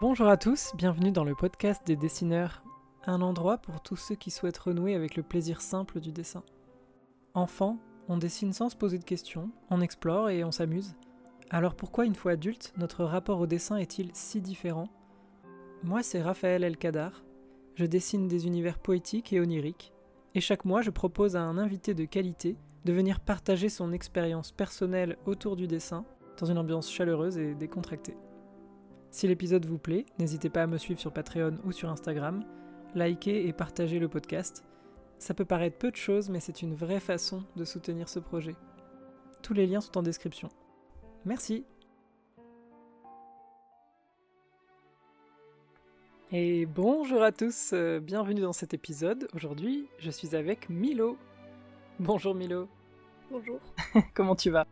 Bonjour à tous, bienvenue dans le podcast des dessineurs, un endroit pour tous ceux qui souhaitent renouer avec le plaisir simple du dessin. Enfant, on dessine sans se poser de questions, on explore et on s'amuse. Alors pourquoi une fois adulte, notre rapport au dessin est-il si différent ? Moi c'est Raphaël Elkadar, je dessine des univers poétiques et oniriques, et chaque mois je propose à un invité de qualité de venir partager son expérience personnelle autour du dessin dans une ambiance chaleureuse et décontractée. Si l'épisode vous plaît, n'hésitez pas à me suivre sur Patreon ou sur Instagram, likez et partagez le podcast. Ça peut paraître peu de choses, mais c'est une vraie façon de soutenir ce projet. Tous les liens sont en description. Merci. Et bonjour à tous, bienvenue dans cet épisode. Aujourd'hui, je suis avec Milo. Bonjour Milo. Bonjour. Comment tu vas ?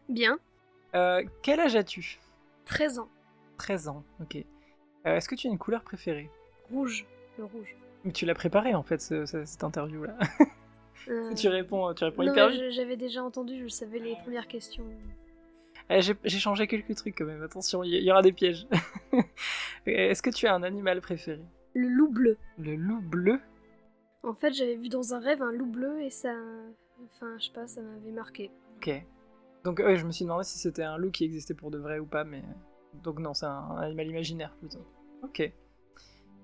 Bien. Quel âge as-tu ? 13 ans. 13 ans, ok. Est-ce que tu as une couleur préférée ? Rouge. Le rouge. Mais tu l'as préparé en fait, cette interview-là. Tu réponds non, hyper vite. j'avais déjà entendu, je savais les premières questions. J'ai changé quelques trucs quand même, attention, il y aura des pièges. Est-ce que tu as un animal préféré ? Le loup bleu. Le loup bleu ? En fait, j'avais vu dans un rêve un loup bleu et ça... Enfin, je sais pas, ça m'avait marqué. Ok. Donc ouais, je me suis demandé si c'était un loup qui existait pour de vrai ou pas, mais... Donc non, c'est un animal imaginaire plutôt. Ok.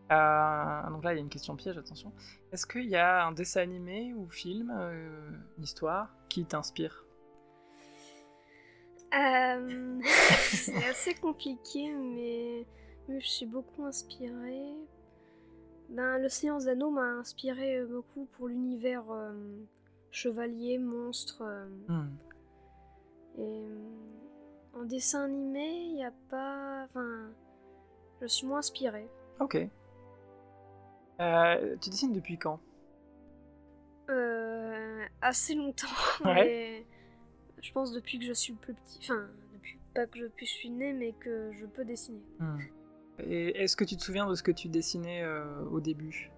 Donc là, il y a une question piège, attention. Est-ce qu'il y a un dessin animé ou film, une histoire, qui t'inspire ? C'est assez compliqué, mais je suis beaucoup inspirée. L'Océan des Anneaux m'a inspiré beaucoup pour l'univers chevalier, monstre. Et en dessin animé, il n'y a pas... Enfin, je suis moins inspirée. Ok. Tu dessines depuis quand ? Assez longtemps, Ouais. mais je pense depuis que je suis plus petit. Enfin, depuis pas que je suis née, mais que je peux dessiner. Et est-ce que tu te souviens de ce que tu dessinais au début ?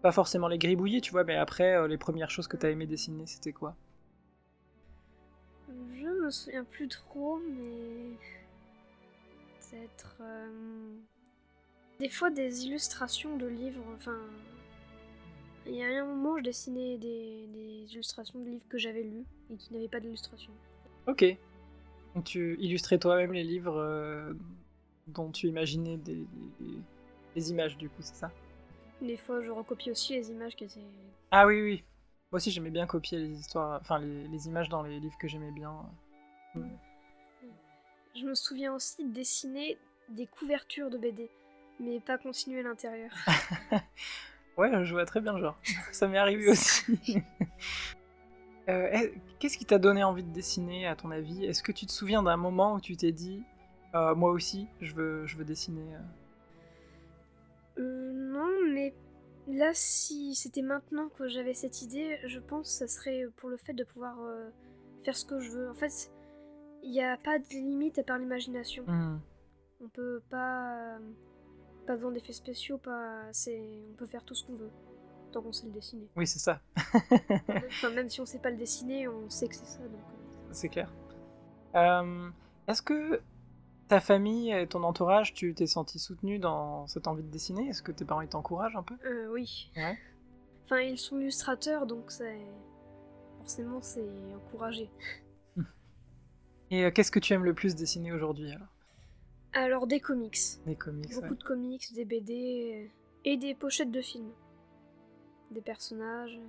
Pas forcément les gribouillis, tu vois, mais après, les premières choses que t'as aimé dessiner, c'était quoi ? Je me souviens plus trop, mais peut-être des fois des illustrations de livres. Enfin, il y a un moment, je dessinais des illustrations de livres que j'avais lus et qui n'avaient pas d'illustration. Ok. Donc tu illustrais toi-même les livres dont tu imaginais des images, du coup, c'est ça ? Des fois, je recopiais aussi les images qui étaient... Ah oui, oui. Moi aussi, j'aimais bien copier les histoires, enfin les images dans les livres que j'aimais bien. Je me souviens aussi de dessiner des couvertures de BD, mais pas continuer l'intérieur. Ouais, je vois très bien le genre. Ça m'est arrivé aussi. Qu'est-ce qui t'a donné envie de dessiner, à ton avis ? Est-ce que tu te souviens d'un moment où tu t'es dit moi aussi, je veux dessiner Non, mais là, si c'était maintenant que j'avais cette idée, je pense que ça serait pour le fait de pouvoir faire ce que je veux. En fait, il n'y a pas de limite à part l'imagination. On peut pas besoin d'effets spéciaux, on peut faire tout ce qu'on veut, tant qu'on sait le dessiner. Oui, c'est ça. Enfin, même si on sait pas le dessiner, on sait que c'est ça. Donc... C'est clair. Est-ce que ta famille et ton entourage, tu t'es senti soutenu dans cette envie de dessiner ? Est-ce que tes parents ils t'encouragent un peu ? Oui. Ouais. Enfin, ils sont illustrateurs, donc forcément c'est encouragé. Et qu'est-ce que tu aimes le plus dessiner aujourd'hui alors ? Alors des comics. Des comics, Beaucoup de comics, des BD et des pochettes de films. Des personnages.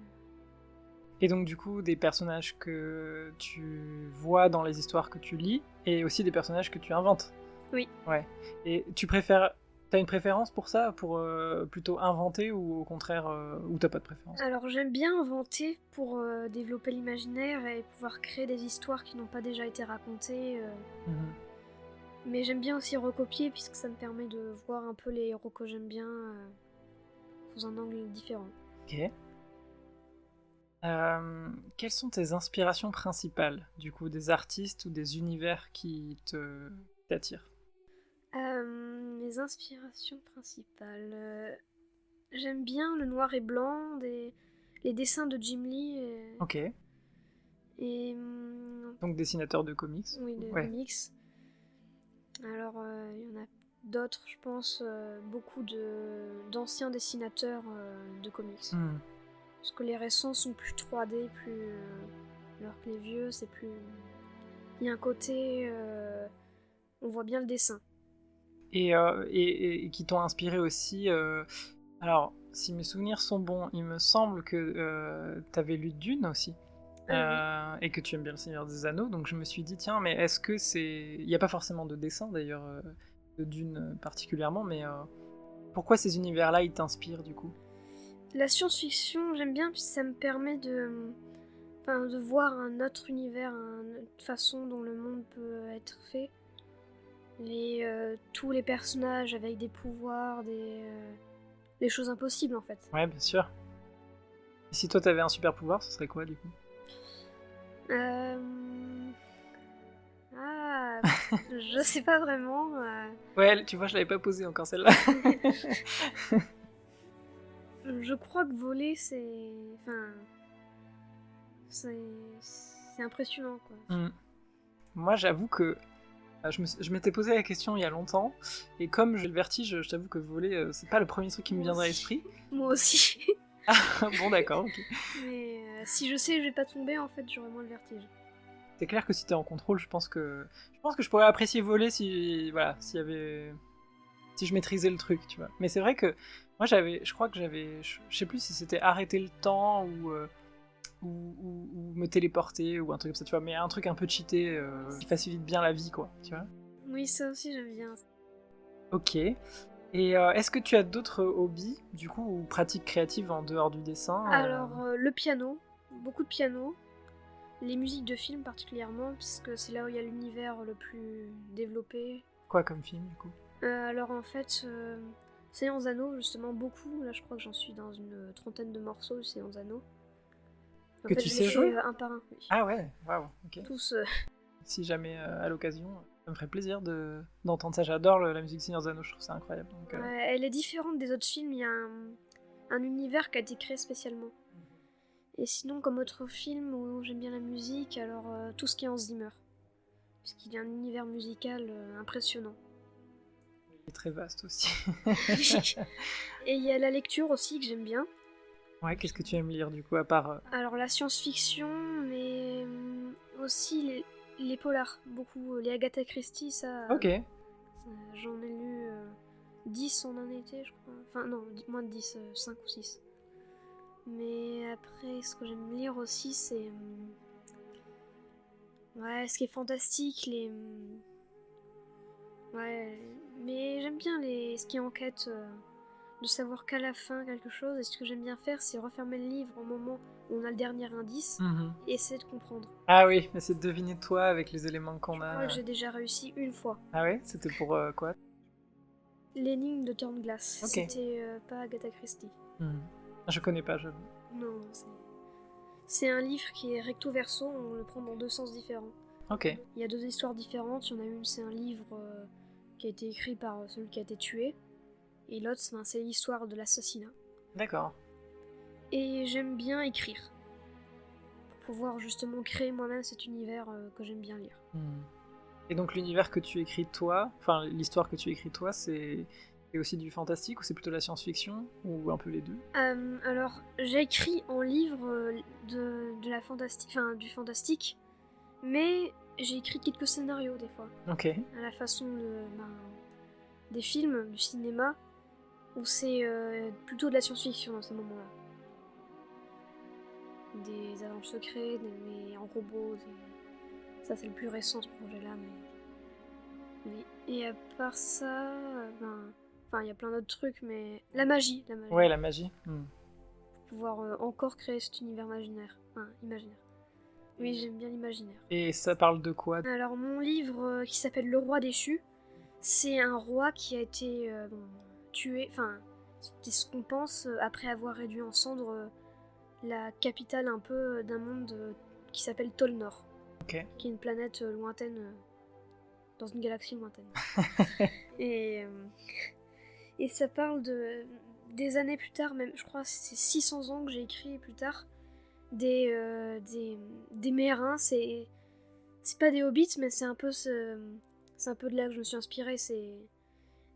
Et donc du coup, des personnages que tu vois dans les histoires que tu lis, et aussi des personnages que tu inventes. Oui. Ouais. Et t'as une préférence pour ça ? Pour plutôt inventer ou au contraire, ou t'as pas de préférence ? Alors j'aime bien inventer pour développer l'imaginaire et pouvoir créer des histoires qui n'ont pas déjà été racontées. Mais j'aime bien aussi recopier puisque ça me permet de voir un peu les héros que j'aime bien sous un angle différent. Ok. Quelles sont tes inspirations principales, du coup, des artistes ou des univers qui t'attirent ? Mes inspirations principales... J'aime bien le noir et blanc, les dessins de Jim Lee. Ok. Et... Donc dessinateur de comics. Oui, de Ouais. comics. Alors, il y en a d'autres, je pense, beaucoup d'anciens dessinateurs de comics. Parce que les récents sont plus 3D, alors que les vieux, c'est plus... Il y a un côté... on voit bien le dessin. Et qui t'ont inspiré aussi. Alors, si mes souvenirs sont bons, il me semble que t'avais lu Dune aussi. Oui. Et que tu aimes bien le Seigneur des Anneaux, donc je me suis dit, tiens, mais est-ce que c'est... Il n'y a pas forcément de dessin, d'ailleurs, de Dune particulièrement, mais pourquoi ces univers-là, ils t'inspirent, du coup? La science-fiction, j'aime bien, puis ça me permet de voir un autre univers, une autre façon dont le monde peut être fait. Tous les personnages avec des pouvoirs, des choses impossibles, en fait. Ouais, bien sûr. Et si toi, t'avais un super pouvoir, ce serait quoi, du coup? Je sais pas vraiment. Ouais, tu vois, je l'avais pas posée encore, celle-là. Je crois que voler, c'est... c'est impressionnant, quoi. Moi, j'avoue que je m'étais posé la question il y a longtemps, et comme j'ai le vertige, je t'avoue que voler, c'est pas le premier truc qui me viendrait à l'esprit. Moi aussi. Ah, bon, d'accord, ok. Mais si je sais que je vais pas tomber, en fait, j'aurai moins le vertige. C'est clair que si t'es en contrôle, je pense que je pourrais apprécier voler si je maîtrisais le truc, tu vois. Mais c'est vrai que moi je sais plus si c'était arrêter le temps ou me téléporter ou un truc comme ça, tu vois. Mais un truc un peu cheaté qui facilite bien la vie, quoi, tu vois. Oui, ça aussi j'aime bien. Ok. Et est-ce que tu as d'autres hobbies, du coup, ou pratiques créatives en dehors du dessin Alors, le piano, beaucoup de piano. Les musiques de films particulièrement, puisque c'est là où il y a l'univers le plus développé. Quoi comme film, du coup? Alors en fait, Seigneur des Anneaux, justement, beaucoup. Là, je crois que j'en suis dans une 30aine de morceaux de Seigneur des Anneaux. En Que fait, tu je sais les jouer? fais un par un, oui. Ah ouais, waouh, ok. Tous. Si jamais à l'occasion, ça me ferait plaisir d'entendre ça. J'adore la musique Seigneur des Anneaux, je trouve ça incroyable. Donc, Ouais, elle est différente des autres films, il y a un univers qui a été créé spécialement. Et sinon, comme autre film où j'aime bien la musique, alors tout ce qui est Hans Zimmer. Puisqu'il y a un univers musical impressionnant. il est très vaste aussi. Et il y a la lecture aussi que j'aime bien. Ouais, qu'est-ce que tu aimes lire du coup, à part... Alors la science-fiction, mais aussi les polars, beaucoup. Les Agatha Christie, ça... Ok. J'en ai lu 10 en un été, je crois. Enfin non, moins de 10, 5 ou 6. Mais après, ce que j'aime lire aussi, c'est... ouais, ce qui est fantastique, ouais, mais j'aime bien ce qui est enquête, de savoir qu'à la fin, quelque chose, et ce que j'aime bien faire, c'est refermer le livre au moment où on a le dernier indice, et essayer de comprendre. Ah oui, mais c'est de deviner toi avec les éléments qu'on a... Je crois que j'ai déjà réussi une fois. Ah ouais? C'était pour quoi? L'énigme de Turnglass. Ok. C'était pas Agatha Christie. Je connais pas, j'avoue. Non, c'est un livre qui est recto verso, on le prend dans deux sens différents. Ok. Il y a deux histoires différentes, il y en a une, c'est un livre qui a été écrit par celui qui a été tué, et l'autre, c'est l'histoire de l'assassinat. D'accord. Et j'aime bien écrire, pour pouvoir justement créer moi-même cet univers que j'aime bien lire. Et donc l'univers que tu écris toi, enfin l'histoire que tu écris toi, c'est aussi du fantastique ou c'est plutôt la science-fiction ou un peu les deux? Alors, j'ai écrit en livre de la fantastique, enfin du fantastique, mais j'ai écrit quelques scénarios des fois. Ok. À la façon des films, du cinéma, où c'est plutôt de la science-fiction dans ces moments-là. Des agents secrets, mais en robot. Ça, c'est le plus récent, ce projet-là. Mais... Et à part ça, il y a plein d'autres trucs, mais la magie. Ouais, la magie. Pour pouvoir encore créer cet univers imaginaire. Oui, j'aime bien l'imaginaire. Et ça parle de quoi? Alors, mon livre qui s'appelle Le Roi déchu, c'est un roi qui a été tué, c'est ce qu'on pense, après avoir réduit en cendres la capitale un peu d'un monde qui s'appelle Tolnor. Ok. Qui est une planète lointaine, dans une galaxie lointaine. Et ça parle des années plus tard, même, je crois que c'est 600 ans que j'ai écrit plus tard, des Mérins, c'est pas des hobbits, mais c'est un peu de là que je me suis inspirée, c'est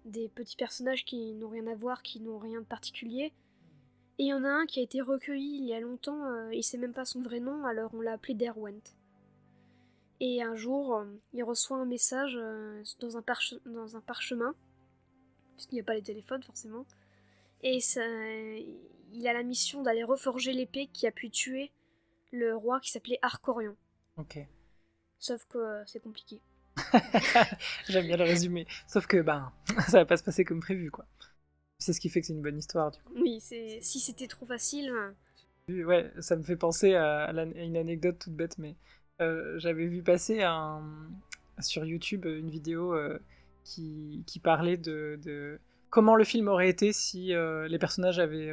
des petits personnages qui n'ont rien à voir, qui n'ont rien de particulier. Et il y en a un qui a été recueilli il y a longtemps, il sait même pas son vrai nom, alors on l'a appelé Derwent. Et un jour, il reçoit un message dans un parchemin, puisqu'il n'y a pas les téléphones forcément, et il a la mission d'aller reforger l'épée qui a pu tuer le roi qui s'appelait Arcorion. Ok. Sauf que c'est compliqué. J'aime bien le résumé. Sauf que, ça va pas se passer comme prévu, quoi. C'est ce qui fait que c'est une bonne histoire, du coup. Oui, si c'était trop facile... Ouais, ça me fait penser à une anecdote toute bête, mais j'avais vu passer sur YouTube une vidéo qui parlait de comment le film aurait été si les personnages avaient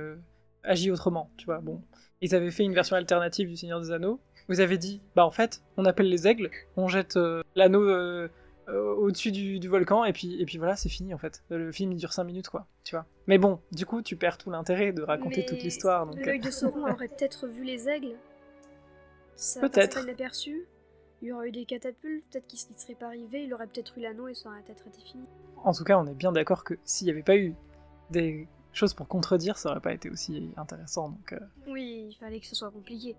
agi autrement, tu vois. Bon, ils avaient fait une version alternative du Seigneur des Anneaux. Vous avez dit, en fait, on appelle les aigles, on jette l'anneau au-dessus du volcan, et puis voilà, c'est fini, en fait. Le film, il dure 5 minutes, quoi, tu vois. Mais bon, du coup, tu perds tout l'intérêt de raconter toute l'histoire. Donc... L'œil de Sauron aurait peut-être vu les aigles. Ça peut-être. passerait inaperçu. Il y aurait eu des catapultes, peut-être qu'il ne serait pas arrivé, il aurait peut-être eu l'anneau et ça aurait peut-être été fini. En tout cas, on est bien d'accord que s'il n'y avait pas eu des choses pour contredire, ça aurait pas été aussi intéressant, donc... Oui, il fallait que ce soit compliqué.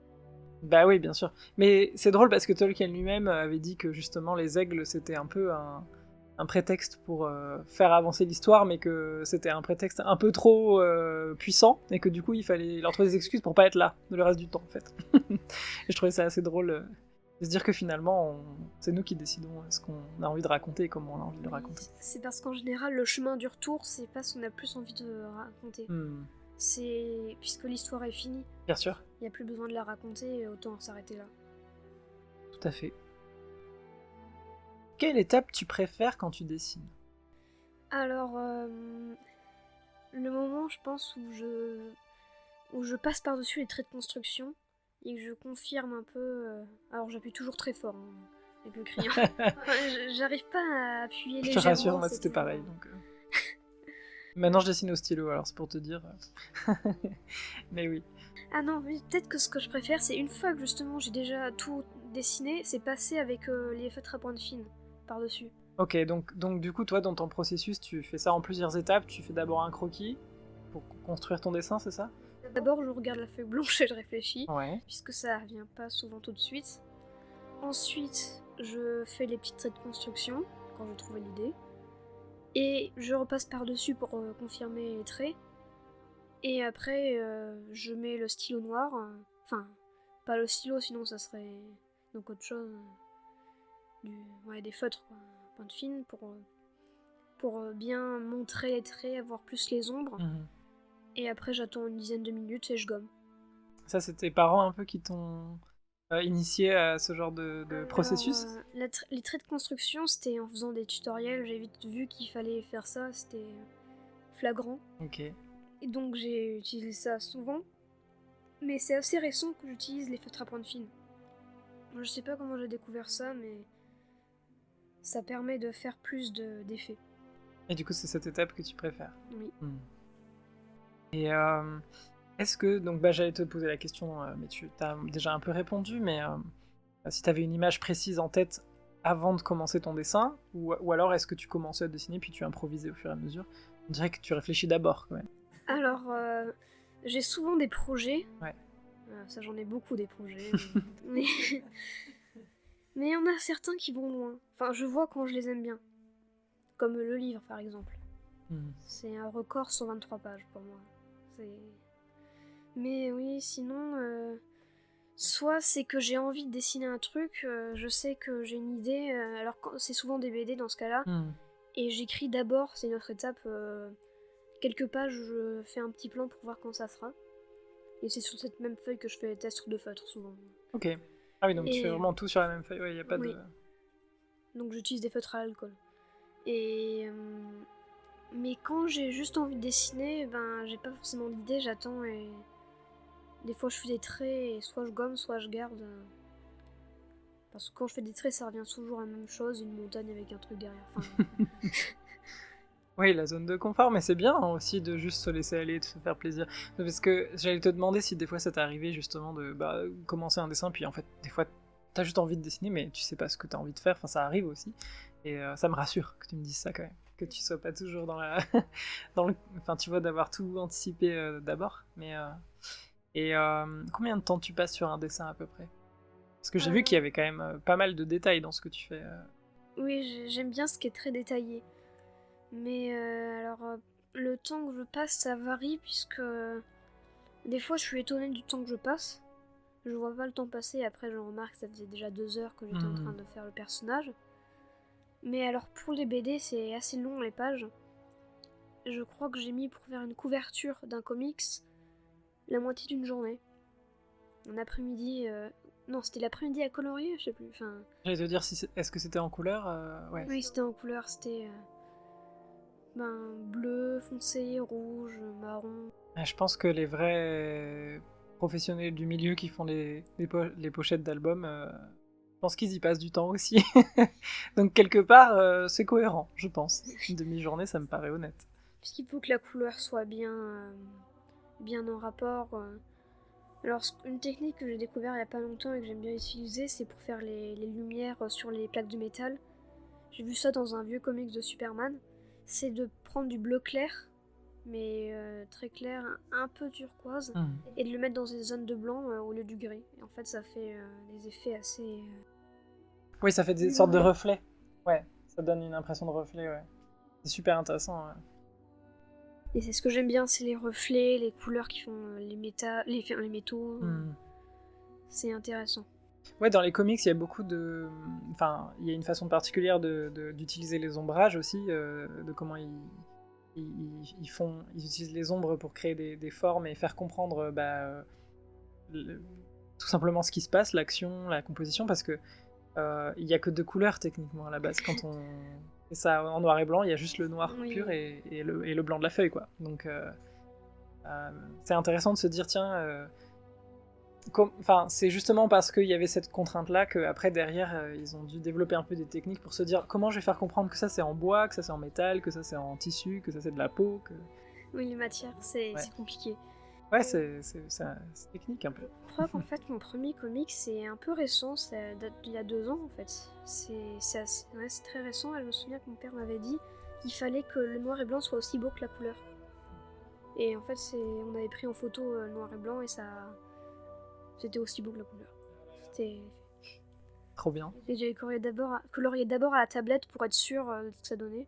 Bah oui, bien sûr. Mais c'est drôle parce que Tolkien lui-même avait dit que justement les aigles c'était un peu un prétexte pour faire avancer l'histoire, mais que c'était un prétexte un peu trop puissant et que du coup il fallait leur trouver des excuses pour pas être là le reste du temps en fait. Et je trouvais ça assez drôle de se dire que finalement c'est nous qui décidons ce qu'on a envie de raconter et comment on a envie de le raconter. C'est parce qu'en général le chemin du retour c'est pas ce qu'on a plus envie de raconter. C'est puisque l'histoire est finie. Bien sûr. Il n'y a plus besoin de la raconter, autant s'arrêter là. Tout à fait. Quelle étape tu préfères quand tu dessines ? Alors, le moment, je pense, où je passe par-dessus les traits de construction et que je confirme un peu... Alors, j'appuie toujours très fort avec le crayon. J'arrive pas à appuyer légèrement. Je te rassure, moi c'était pareil. Donc, maintenant je dessine au stylo, alors c'est pour te dire. Mais oui. Ah non, mais peut-être que ce que je préfère, c'est une fois que justement j'ai déjà tout dessiné, c'est passer avec les feutres à pointe fine par-dessus. Ok, donc du coup, toi, dans ton processus, tu fais ça en plusieurs étapes. Tu fais d'abord un croquis pour construire ton dessin, c'est ça ? D'abord, je regarde la feuille blanche et je réfléchis, Ouais. puisque ça revient pas souvent tout de suite. Ensuite, je fais les petits traits de construction, quand je trouve l'idée. Et je repasse par-dessus pour confirmer les traits. Et après, je mets le stylo noir. Enfin, pas le stylo, sinon ça serait donc autre chose. Des feutres, quoi, pointe fine, pour bien montrer les traits, avoir plus les ombres. Et après, j'attends une dizaine de minutes et je gomme. Ça, c'est tes parents un peu qui t'ont initié à ce genre de processus ? Les traits de construction, c'était en faisant des tutoriels. J'ai vite vu qu'il fallait faire ça, c'était flagrant. Ok. Et donc j'ai utilisé ça souvent. Mais c'est assez récent que j'utilise les feutres à pointe fine. Je sais pas comment j'ai découvert ça, mais ça permet de faire plus d'effets. Et du coup, c'est cette étape que tu préfères ? Oui. Et est-ce que, donc j'allais te poser la question, mais tu t'as déjà un peu répondu, mais si tu avais une image précise en tête avant de commencer ton dessin, ou alors est-ce que tu commençais à dessiner puis tu improvisais au fur et à mesure ? On dirait que tu réfléchis d'abord quand même. Alors, j'ai souvent des projets. Ouais. Ça, j'en ai beaucoup des projets. mais il y en a certains qui vont loin. Enfin, je vois quand je les aime bien. Comme le livre, par exemple. C'est un record 123 pages pour moi. Mais oui, sinon... soit c'est que j'ai envie de dessiner un truc, je sais que j'ai une idée, alors c'est souvent des BD dans ce cas-là, et j'écris d'abord, c'est une autre étape, quelques pages, je fais un petit plan pour voir quand ça sera, et c'est sur cette même feuille que je fais les tests de feutre souvent. Ok. Ah oui, donc tu fais vraiment tout sur la même feuille, ouais, y a pas de... Donc j'utilise des feutres à l'alcool. Et... mais quand j'ai juste envie de dessiner, j'ai pas forcément d'idée, j'attends et... Des fois je fais des traits et soit je gomme, soit je garde. Parce que quand je fais des traits, ça revient toujours à la même chose, une montagne avec un truc derrière. Enfin... Oui, la zone de confort, mais c'est bien aussi de juste se laisser aller, de se faire plaisir. Parce que j'allais te demander si des fois ça t'est arrivé justement de commencer un dessin, puis en fait, des fois t'as juste envie de dessiner, mais tu sais pas ce que t'as envie de faire, enfin ça arrive aussi. Et ça me rassure que tu me dises ça quand même, que tu sois pas toujours dans la... Enfin, tu vois, d'avoir tout anticipé d'abord. Et combien de temps tu passes sur un dessin à peu près? Parce que j'ai vu qu'il y avait quand même pas mal de détails dans ce que tu fais. Oui, j'aime bien ce qui est très détaillé. Mais le temps que je passe, ça varie puisque des fois je suis étonnée du temps que je passe. Je vois pas le temps passer et après je remarque que ça faisait déjà 2 heures que j'étais en train de faire le personnage. Mais alors pour les BD, c'est assez long les pages. Je crois que j'ai mis pour faire une couverture d'un comics la moitié d'une journée. Un après-midi... Non, c'était l'après-midi à colorier, je sais plus. Enfin... J'allais te dire, est-ce que c'était en couleur? Ouais. Oui, c'était en couleur, c'était... bleu, foncé, rouge, marron. Je pense que les vrais professionnels du milieu qui font les pochettes d'albums, je pense qu'ils y passent du temps aussi. Donc quelque part, c'est cohérent, je pense. Une demi-journée, ça me paraît honnête. Puisqu'il faut que la couleur soit bien en rapport. Alors, une technique que j'ai découvert il y a pas longtemps et que j'aime bien utiliser, c'est pour faire les lumières sur les plaques de métal. J'ai vu ça dans un vieux comics de Superman. C'est de prendre du bleu clair, mais très clair, un peu turquoise, et de le mettre dans des zones de blanc au lieu du gris. Et en fait, ça fait des effets assez... Oui, ça fait des sortes de reflets. Ouais, ça donne une impression de reflet, ouais. C'est super intéressant, ouais. Et c'est ce que j'aime bien, c'est les reflets, les couleurs qui font les métaux. C'est intéressant. Ouais, dans les comics, il y a beaucoup de... Enfin, il y a une façon particulière d'utiliser les ombrages aussi, de comment ils utilisent les ombres pour créer des formes et faire comprendre tout simplement ce qui se passe, l'action, la composition, parce que il n'y a que 2 couleurs techniquement à la base. Quand on fait ça en noir et blanc, il y a juste le noir pur et le blanc de la feuille, quoi. Donc c'est intéressant de se dire, tiens... c'est justement parce qu'il y avait cette contrainte-là qu'après, derrière, ils ont dû développer un peu des techniques pour se dire comment je vais faire comprendre que ça c'est en bois, que ça c'est en métal, que ça c'est en tissu, que ça c'est de la peau. Oui, les matières, c'est compliqué. Ouais, c'est technique un peu. Je crois qu'en fait, mon premier comic, c'est un peu récent, ça date d'il y a 2 ans en fait. C'est très récent et je me souviens que mon père m'avait dit qu'il fallait que le noir et blanc soit aussi beau que la couleur. Et en fait, on avait pris en photo noir et blanc et ça... C'était aussi beau que la couleur. C'était... Trop bien. Et j'ai colorié d'abord à la tablette pour être sûr de ce que ça donnait.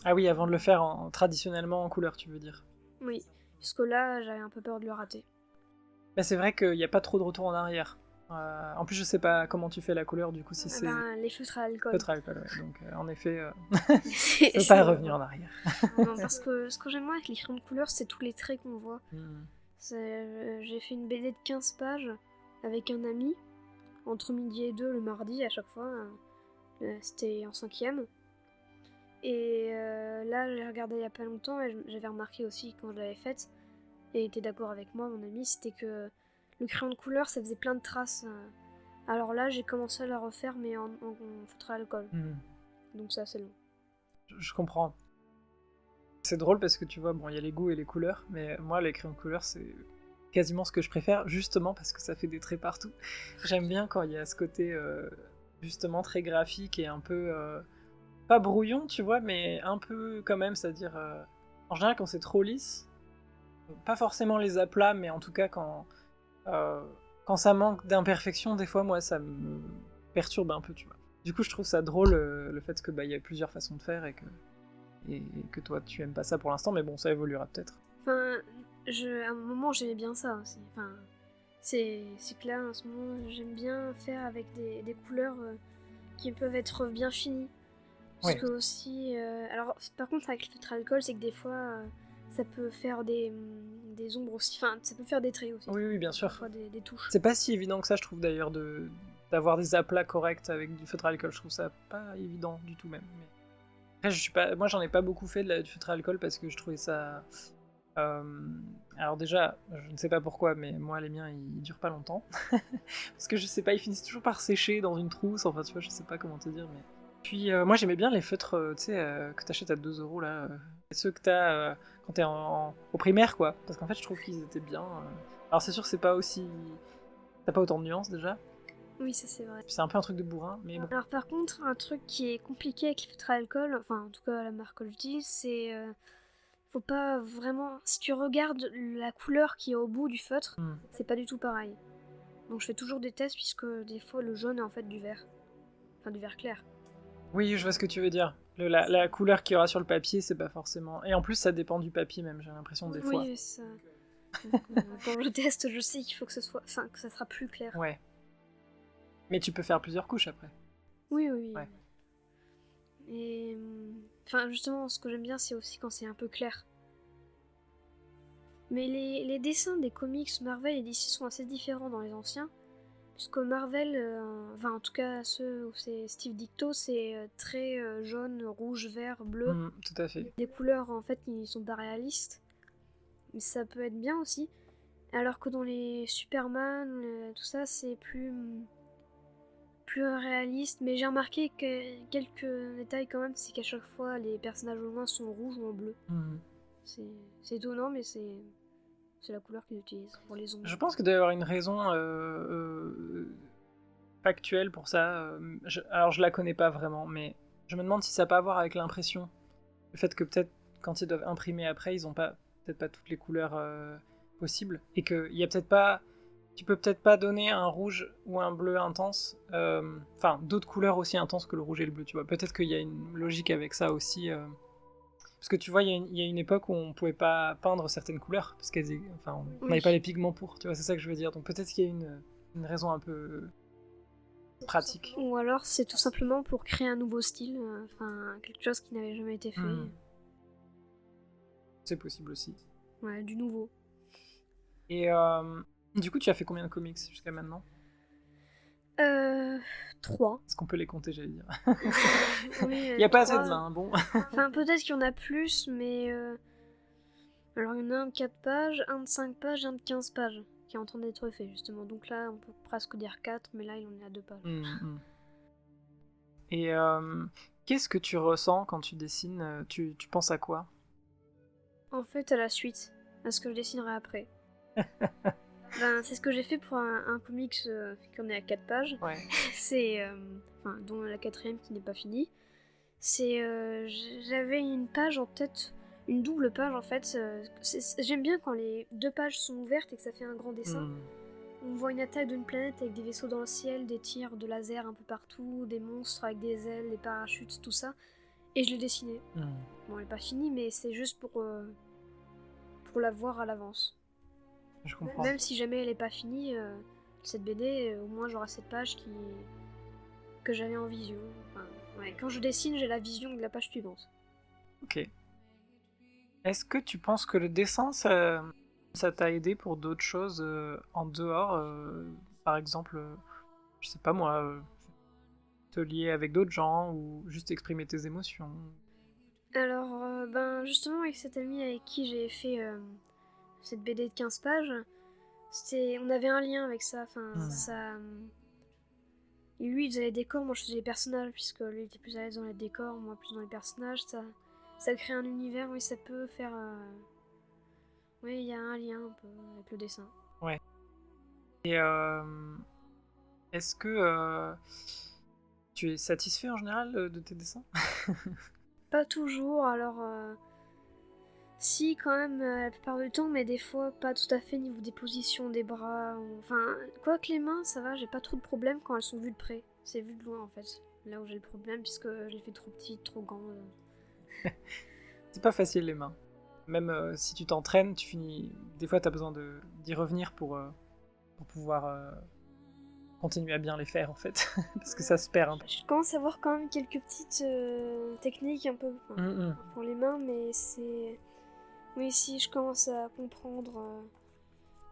Ah oui, avant de le faire traditionnellement en couleur, tu veux dire? Oui, parce que là, j'avais un peu peur de le rater. Bah, c'est vrai qu'il n'y a pas trop de retour en arrière. En plus, je sais pas comment tu fais la couleur, du coup, si c'est... les feutres à alcool. Feutres à alcool, ouais. Donc, en effet, je peux pas revenir en arrière. Non, parce que ce que j'aime moins avec les crayons de couleur, c'est tous les traits qu'on voit. J'ai fait une BD de 15 pages avec un ami, entre midi et 2 le mardi à chaque fois. C'était en 5e. Et là, j'ai regardé il y a pas longtemps et j'avais remarqué aussi quand je l'avais faite, et il était d'accord avec moi, mon ami, c'était que le crayon de couleur, ça faisait plein de traces. Alors là, j'ai commencé à la refaire, mais en feutre à alcool. Donc ça, c'est long. Je comprends. C'est drôle parce que tu vois, bon, il y a les goûts et les couleurs, mais moi, les crayons de couleur, c'est quasiment ce que je préfère, justement parce que ça fait des traits partout. J'aime bien quand il y a ce côté, justement, très graphique et un peu... pas brouillon, tu vois, mais un peu quand même, c'est-à-dire... en général, quand c'est trop lisse, pas forcément les aplats, mais en tout cas, quand ça manque d'imperfection, des fois, moi, ça me perturbe un peu, tu vois. Du coup, je trouve ça drôle, le fait que y a plusieurs façons de faire et que toi, tu aimes pas ça pour l'instant, mais bon, ça évoluera peut-être. Enfin, à un moment, j'aimais bien ça aussi. Enfin, c'est que là, en ce moment, j'aime bien faire avec des couleurs qui peuvent être bien finies. Parce que aussi... alors, par contre, avec le feutre à alcool, c'est que des fois, ça peut faire des ombres aussi. Enfin, ça peut faire des traits aussi. Oui, bien sûr. Parfois des touches. C'est pas si évident que ça, je trouve, d'ailleurs, d'avoir des aplats corrects avec du feutre à alcool. Je trouve ça pas évident du tout, même. Mais... Après, moi, j'en ai pas beaucoup fait du feutre à alcool parce que je trouvais ça... Alors déjà, je ne sais pas pourquoi, mais moi, les miens, ils durent pas longtemps. Parce que je sais pas, ils finissent toujours par sécher dans une trousse. Enfin, tu vois, je sais pas comment te dire, mais... Puis moi j'aimais bien les feutres tu sais, que t'achètes à 2 € là, ceux que t'as quand t'es au primaire quoi, parce qu'en fait je trouve qu'ils étaient bien. Alors c'est sûr que c'est pas aussi... T'as pas autant de nuances déjà, Oui, ça c'est vrai. C'est un peu un truc de bourrin, mais bon. Alors par contre, un truc qui est compliqué avec les filtres à alcool, enfin en tout cas la marque que j'utilise, c'est faut pas vraiment... Si tu regardes la couleur qui est au bout du feutre, c'est pas du tout pareil. Donc je fais toujours des tests puisque des fois le jaune est en fait du vert. Enfin du vert clair. Oui, je vois ce que tu veux dire. La couleur qu'il y aura sur le papier, c'est pas forcément... Et en plus, ça dépend du papier même, j'ai l'impression des fois. Oui, ça... Donc, quand je teste, je sais qu'il faut que ce soit... Enfin, que ça sera plus clair. Ouais. Mais tu peux faire plusieurs couches après. Oui, oui. Ouais. Et... Enfin, justement, ce que j'aime bien, c'est aussi quand c'est un peu clair. Mais les dessins des comics Marvel et DC sont assez différents dans les anciens. Puisque Marvel, enfin en tout cas ceux où c'est Steve Ditko, c'est très jaune, rouge, vert, bleu. Tout à fait. Des couleurs en fait qui sont pas réalistes. Mais ça peut être bien aussi. Alors que dans les Superman, tout ça c'est plus réaliste. Mais j'ai remarqué que quelques détails quand même, c'est qu'à chaque fois les personnages au loin sont rouges ou en bleu. C'est étonnant mais c'est la couleur qu'ils utilisent pour les ombres. Je pense qu'il doit y avoir une raison factuelle pour ça. Alors je la connais pas vraiment, mais je me demande si ça n'a pas à voir avec l'impression. Le fait que peut-être quand ils doivent imprimer après, ils ont peut-être pas toutes les couleurs possibles. Et qu'il y a peut-être pas... Tu peux peut-être pas donner un rouge ou un bleu intense. Enfin, d'autres couleurs aussi intenses que le rouge et le bleu, tu vois. Peut-être qu'il y a une logique avec ça aussi. Parce que tu vois, il y a une époque où on pouvait pas peindre certaines couleurs, parce on n'avait pas les pigments pour, tu vois, c'est ça que je veux dire. Donc peut-être qu'il y a une raison un peu pratique. Ou alors c'est tout simplement pour créer un nouveau style, enfin quelque chose qui n'avait jamais été fait. C'est possible aussi. Ouais, du nouveau. Et du coup, tu as fait combien de comics jusqu'à maintenant ? 3. Est-ce qu'on peut les compter, j'allais dire. Oui, il n'y a pas 3. assez de mains, bon. Enfin, peut-être qu'il y en a plus, mais... Alors, il y en a un de 4 pages, un de 5 pages, un de 15 pages, qui est en train d'être fait, justement. Donc là, on peut presque dire 4, mais là, il en est à 2 pages. Et qu'est-ce que tu ressens quand tu dessines ? Tu penses à quoi ? En fait, à la suite, à ce que je dessinerai après. Ben, c'est ce que j'ai fait pour un comics qui en est à 4 pages. Ouais. C'est... dont la 4ème qui n'est pas finie. C'est... j'avais une page en tête, une double page en fait. J'aime bien quand les 2 pages sont ouvertes et que ça fait un grand dessin. On voit une attaque d'une planète avec des vaisseaux dans le ciel, des tirs de laser un peu partout, des monstres avec des ailes, des parachutes, tout ça. Et je l'ai dessiné. Bon, elle n'est pas finie, mais c'est juste pour la voir à l'avance. Je comprends. Même si jamais elle est pas finie, cette BD, au moins j'aurai cette page que j'avais en vision. Enfin, ouais, quand je dessine, j'ai la vision de la page suivante. Ok. Est-ce que tu penses que le dessin, ça t'a aidé pour d'autres choses en dehors par exemple, je sais pas moi, te lier avec d'autres gens ou juste exprimer tes émotions ? Alors, justement, avec cet ami avec qui j'ai fait cette BD de 15 pages, on avait un lien avec ça. Enfin, ça. Et lui, il faisait les décors, moi je faisais les personnages, puisque lui était plus à l'aise dans les décors, moi plus dans les personnages. Ça crée un univers, oui, ça peut faire. Oui, il y a un lien un peu avec le dessin. Ouais. Et est-ce que tu es satisfait en général de tes dessins ? Pas toujours, alors si quand même la plupart du temps, mais des fois pas tout à fait niveau des positions des bras. Enfin, quoique les mains, ça va, j'ai pas trop de problèmes quand elles sont vues de près. C'est vu de loin en fait, là où j'ai le problème, puisque j'ai fait trop petite, trop grande. C'est pas facile les mains. Même si tu t'entraînes, tu finis. Des fois, t'as besoin d'y revenir pour pouvoir continuer à bien les faire en fait, parce que ça se perd un peu. Je commence à voir quand même quelques petites techniques un peu pour les mains, mais c'est... Oui, si, je commence à comprendre.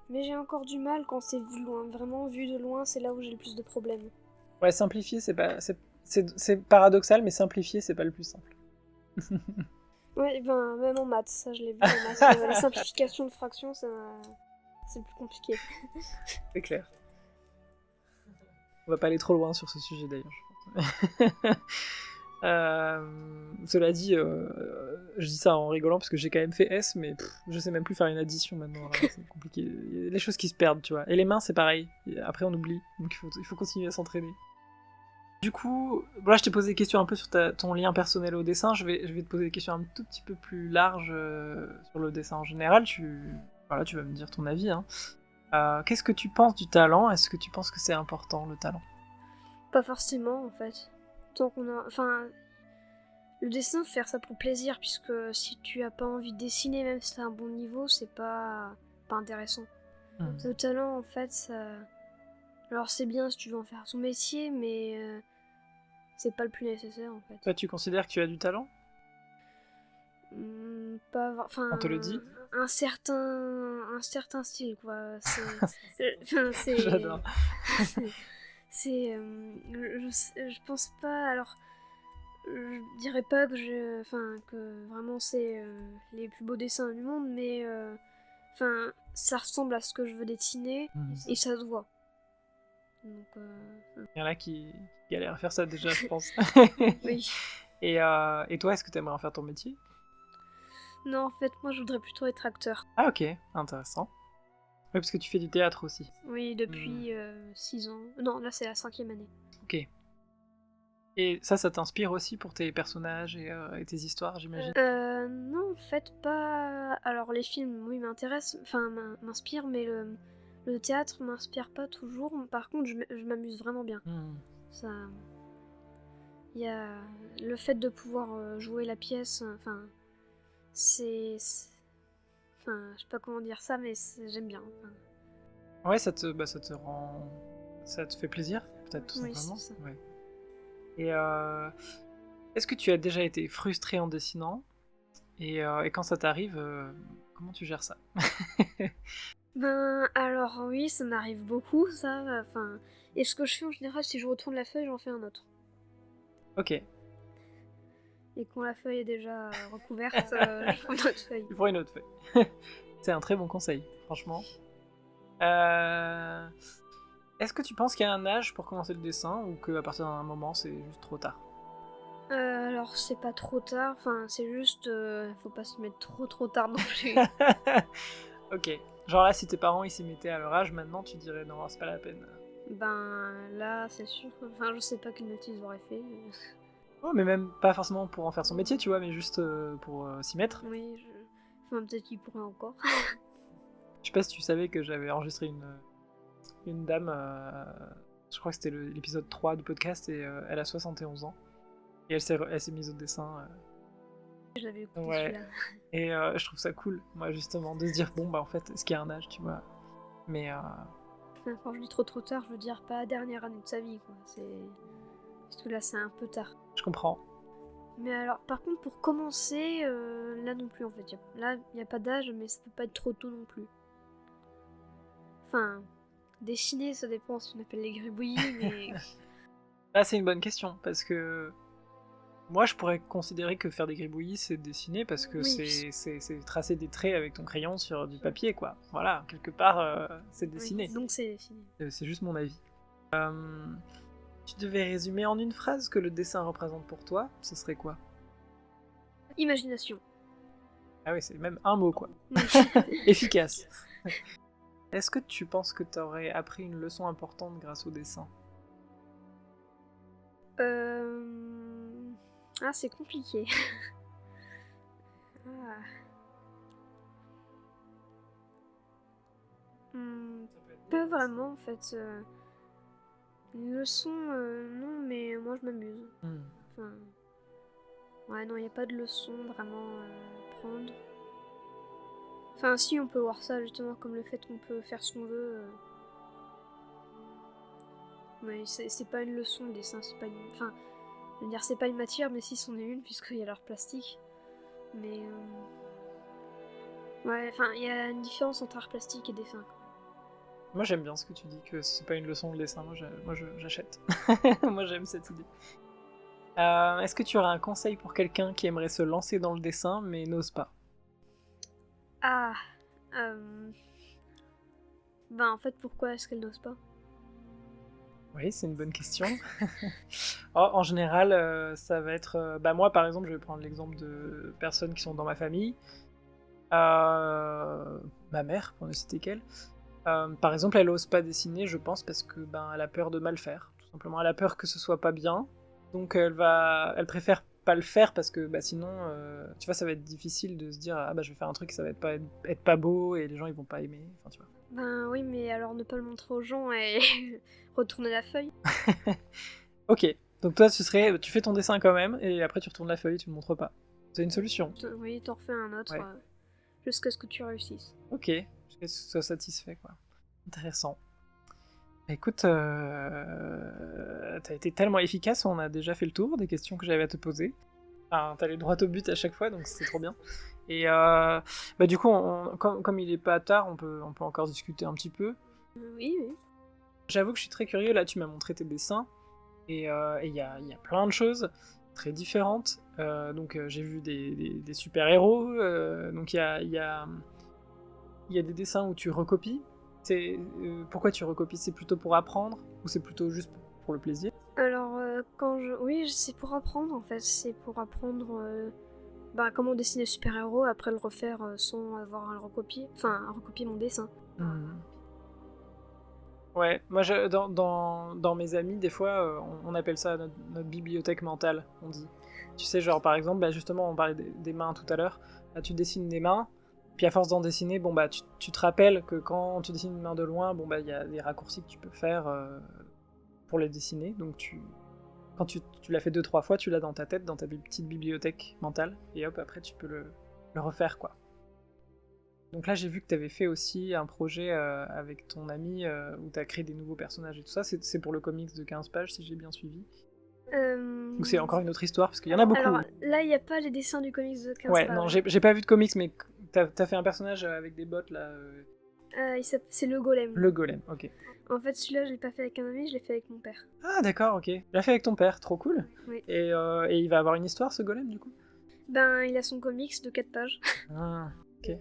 Mais j'ai encore du mal quand c'est vu de loin. Vraiment, vu de loin, c'est là où j'ai le plus de problèmes. Ouais, simplifier, c'est paradoxal, mais simplifier, c'est pas le plus simple. Ouais, même en maths, ça je l'ai vu en maths. La simplification de fractions, c'est le plus compliqué. C'est clair. On va pas aller trop loin sur ce sujet d'ailleurs, je pense. Cela dit, je dis ça en rigolant parce que j'ai quand même fait S, mais je sais même plus faire une addition maintenant. Alors, c'est compliqué. Il y a des choses qui se perdent, tu vois. Et les mains, c'est pareil. Et après, on oublie. Donc, il faut continuer à s'entraîner. Du coup, là, je t'ai posé des questions un peu sur ton lien personnel au dessin. Je vais te poser des questions un tout petit peu plus larges sur le dessin en général. Voilà, tu vas me dire ton avis. Hein. Qu'est-ce que tu penses du talent ? Est-ce que tu penses que c'est important, le talent ? Pas forcément, en fait. Tant qu'on a... Enfin, le dessin, faire ça pour plaisir, puisque si tu as pas envie de dessiner, même si t'as un bon niveau, c'est pas intéressant. Le talent, en fait, ça... Alors c'est bien si tu veux en faire ton métier, mais c'est pas le plus nécessaire, en fait. Toi, tu considères que tu as du talent ? Enfin, On te le dit ? un certain style, quoi. C'est... J'adore. Je pense pas... Alors, je dirais pas que vraiment c'est les plus beaux dessins du monde, mais ça ressemble à ce que je veux dessiner et ça se voit. Donc, il y en a qui galèrent à faire ça déjà, je pense. oui. Et toi, est-ce que tu aimerais en faire ton métier ? Non, en fait, moi je voudrais plutôt être acteur. Ah ok, intéressant. Oui, parce que tu fais du théâtre aussi. Oui, depuis 6 ans. Non, là c'est la 5e année. Ok. Et ça t'inspire aussi pour tes personnages et tes histoires, j'imagine ? Non, en fait, pas... Alors les films, oui, m'intéressent, m'inspirent, mais le théâtre m'inspire pas toujours. Par contre, je m'amuse vraiment bien. Ça... Il y a le fait de pouvoir jouer la pièce, c'est... Enfin, je sais pas comment dire ça, mais j'aime bien. Ouais, ça te rend... Ça te fait plaisir, peut-être, tout simplement. C'est ça. Ouais. Et est-ce que tu as déjà été frustré en dessinant ? Et quand ça t'arrive, comment tu gères ça ? Alors oui, ça m'arrive beaucoup, ça. Et ce que je fais en général, si je retourne la feuille, j'en fais un autre. Ok. Et quand la feuille est déjà recouverte, je prends une autre feuille. Tu prends une autre feuille. C'est un très bon conseil, franchement. Est-ce que tu penses qu'il y a un âge pour commencer le dessin ou qu'à partir d'un moment, c'est juste trop tard ? Alors, c'est pas trop tard. C'est juste... faut pas se mettre trop tard non plus. Ok. Genre là, si tes parents ils s'y mettaient à leur âge, maintenant, tu dirais non, c'est pas la peine. Là, c'est sûr. Je sais pas quelle note ils auraient fait. Oh, mais même pas forcément pour en faire son métier, tu vois, mais juste pour s'y mettre. Oui, peut-être qu'ils pourraient encore. Je sais pas si tu savais que j'avais enregistré une dame, je crois que c'était l'épisode 3 du podcast, et elle a 71 ans. Et elle s'est mise au dessin. Je l'avais écouté ouais. celui-là. Et je trouve ça cool, moi, justement, de se dire, bon, en fait, est-ce qu'il y a un âge, tu vois. Mais... Quand je dis trop tard, je veux dire pas dernière année de sa vie, quoi. Parce que là, c'est un peu tard. Je comprends. Mais alors, par contre, pour commencer, là non plus, en fait. Là, il n'y a pas d'âge, mais ça peut pas être trop tôt non plus. Dessiner, ça dépend si on appelle les gribouillis, mais... Là, c'est une bonne question, parce que... Moi, je pourrais considérer que faire des gribouillis, c'est dessiner, parce que oui. c'est tracer des traits avec ton crayon sur du papier, quoi. Voilà, quelque part, c'est dessiner. Oui, donc c'est dessiner. C'est juste mon avis. Tu devais résumer en une phrase ce que le dessin représente pour toi, ce serait quoi ? Imagination. Ah oui, c'est même un mot, quoi. Oui. Efficace. Est-ce que tu penses que tu aurais appris une leçon importante grâce au dessin ? Ah, c'est compliqué. Pas vraiment, en fait. Une leçon, non, mais moi je m'amuse. Ouais, non, il n'y a pas de leçon vraiment à prendre. Si, on peut voir ça justement comme le fait qu'on peut faire ce qu'on veut. Mais c'est pas une leçon, le dessin, c'est pas une... je veux dire, c'est pas une matière, mais si, c'en est une, puisqu'il y a l'art plastique. Mais... Ouais, il y a une différence entre art plastique et dessin. Moi, j'aime bien ce que tu dis, que c'est pas une leçon le dessin. Moi, j'achète. Moi, j'aime cette idée. Est-ce que tu aurais un conseil pour quelqu'un qui aimerait se lancer dans le dessin, mais n'ose pas ? En fait, pourquoi est-ce qu'elle n'ose pas ? Oui, c'est une bonne question. En général, ça va être... moi, par exemple, je vais prendre l'exemple de personnes qui sont dans ma famille. Ma mère, pour ne citer qu'elle. Par exemple, elle ose pas dessiner, je pense, parce que elle a peur de mal faire. Tout simplement, elle a peur que ce soit pas bien. Donc elle préfère pas le faire parce que sinon, tu vois, ça va être difficile de se dire je vais faire un truc, ça va être pas beau et les gens ils vont pas aimer. Enfin, tu vois. Ben oui, mais alors ne pas le montrer aux gens et retourner la feuille. Ok, donc toi tu fais ton dessin quand même et après tu retournes la feuille, tu le montres pas. C'est une solution. Oui, t'en refais un autre jusqu'à ce que tu réussisses. Ok, jusqu'à ce que tu sois satisfait quoi. Intéressant. Écoute, t'as été tellement efficace, on a déjà fait le tour des questions que j'avais à te poser. Enfin, t'allais droit au but à chaque fois, donc c'est trop bien. Et du coup, comme il est pas tard, on peut encore discuter un petit peu. Oui. J'avoue que je suis très curieux, là tu m'as montré tes dessins, et il y a plein de choses très différentes. Donc j'ai vu des super-héros, donc il y a des dessins où tu recopies. Pourquoi tu recopies? C'est plutôt pour apprendre ou c'est plutôt juste pour le plaisir? Alors, oui, c'est pour apprendre en fait. C'est pour apprendre comment dessiner super-héros, après le refaire sans avoir à le recopier. Enfin, à recopier mon dessin. Ouais, moi dans mes amis, des fois, on appelle ça notre bibliothèque mentale, on dit. Tu sais, genre par exemple, justement, on parlait des mains tout à l'heure. Là, tu dessines des mains, puis à force d'en dessiner, tu te rappelles que quand tu dessines une main de loin, il y a des raccourcis que tu peux faire pour les dessiner. Donc quand tu l'as fait 2-3 fois, tu l'as dans ta tête, dans ta petite bibliothèque mentale, et hop, après tu peux le refaire, quoi. Donc là, j'ai vu que tu avais fait aussi un projet avec ton ami où tu as créé des nouveaux personnages et tout ça. C'est pour le comics de 15 pages, si j'ai bien suivi. Ou c'est encore une autre histoire, parce qu'il y en a beaucoup. Alors là, il n'y a pas les dessins du comics de 15 ouais, pages. non, j'ai pas vu de comics, mais t'as fait un personnage avec des bottes là. C'est le golem. Le golem, ok. En fait, celui-là, je l'ai pas fait avec un ami, je l'ai fait avec mon père. Ah, d'accord, ok. Tu l'as fait avec ton père, trop cool. Oui. Et il va avoir une histoire, ce golem, du coup? Il a son comics de 4 pages. Ah, ok.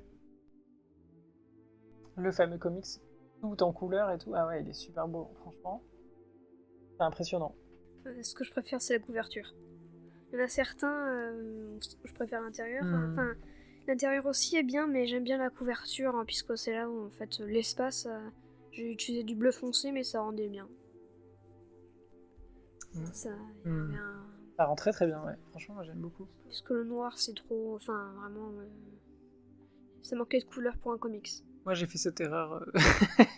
Le fameux comics, tout en couleur et tout. Ah ouais, il est super beau, franchement. C'est impressionnant. Ce que je préfère, c'est la couverture. Il y en a certains je préfère l'intérieur. Enfin, l'intérieur aussi est bien, mais j'aime bien la couverture, puisque c'est là où, en fait, l'espace... j'ai utilisé du bleu foncé, mais ça rendait bien. Ça rend très très bien, ouais. Franchement, moi j'aime beaucoup. Puisque le noir, c'est trop... Enfin, vraiment... ça manquait de couleur pour un comics. Moi, j'ai fait cette erreur